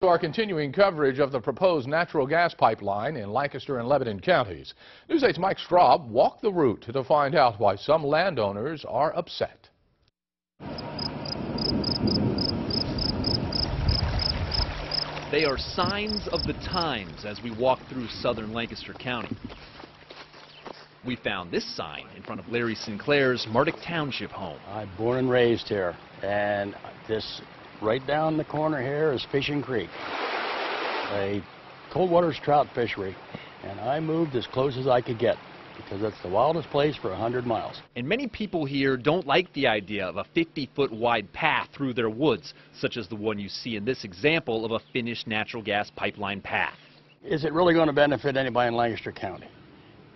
Our continuing coverage of the proposed natural gas pipeline in Lancaster and Lebanon counties. News 8's Mike Straub walked the route to find out why some landowners are upset. They are signs of the times as we walk through southern Lancaster County. We found this sign in front of Larry Sinclair's Mardick Township home. I'm born and raised here, and this right down the corner here is Fishing Creek, a cold waters trout fishery, and I moved as close as I could get because it's the wildest place for 100 miles. And many people here don't like the idea of a 50-foot wide path through their woods, such as the one you see in this example of a finished natural gas pipeline path. Is it really going to benefit anybody in Lancaster County?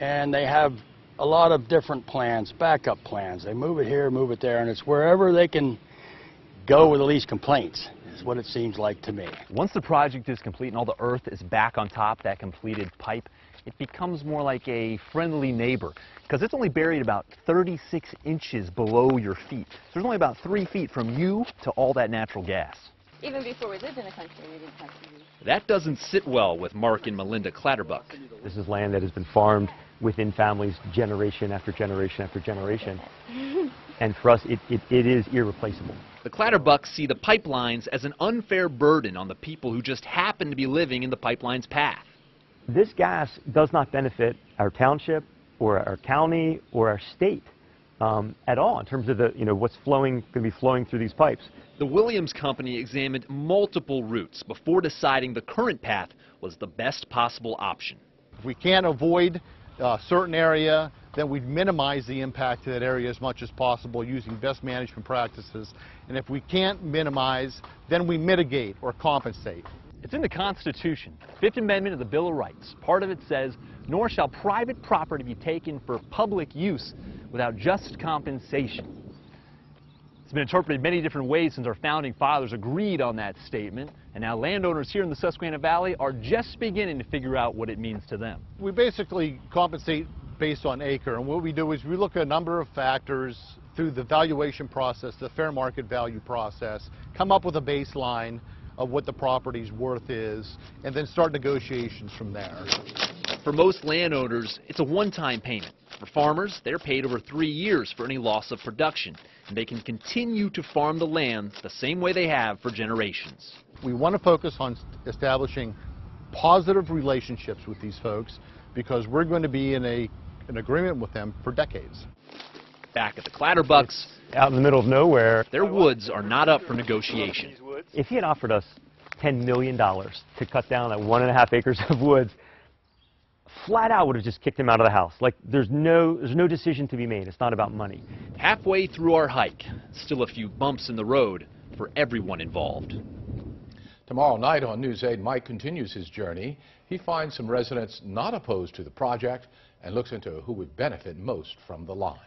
And they have a lot of different plans, backup plans. They move it here, move it there, and it's wherever they can go with the least complaints, is what it seems like to me. Once the project is complete and all the earth is back on top, that completed pipe, it becomes more like a friendly neighbor because it's only buried about 36 inches below your feet. So there's only about 3 feet from you to all that natural gas. Even before we lived in the country, we didn't have to use. That doesn't sit well with Mark and Melinda Clatterbuck. This is land that has been farmed within families generation after generation after generation. And for us, it is irreplaceable. The Clatterbucks see the pipelines as an unfair burden on the people who just happen to be living in the pipeline's path. This gas does not benefit our township or our county or our state at all in terms of the, what's going to be flowing through these pipes. The Williams Company examined multiple routes before deciding the current path was the best possible option. If we can't avoid a certain area, then we'd minimize the impact to that area as much as possible using best management practices. And if we can't minimize, then we mitigate or compensate. It's in the Constitution, Fifth Amendment of the Bill of Rights. Part of it says, nor shall private property be taken for public use without just compensation. It's been interpreted many different ways since our founding fathers agreed on that statement, and now landowners here in the Susquehanna Valley are just beginning to figure out what it means to them. We basically compensate based on acre, and what we do is we look at a number of factors through the valuation process, the fair market value process, come up with a baseline of what the property's worth is, and then start negotiations from there. For most landowners, it's a one-time payment. For farmers, they're paid over 3 years for any loss of production, and they can continue to farm the land the same way they have for generations. We want to focus on establishing positive relationships with these folks because we're going to be in an agreement with them for decades. Back at the Clatterbucks, Out in the middle of nowhere, their woods are not up for negotiation. if he had offered us $10 million to cut down that 1.5 acres of woods, flat out would have just kicked him out of the house. Like, there's no decision to be made. It's not about money. Halfway through our hike, still a few bumps in the road for everyone involved. Tomorrow night on News 8, Mike continues his journey. He finds some residents not opposed to the project and looks into who would benefit most from the line.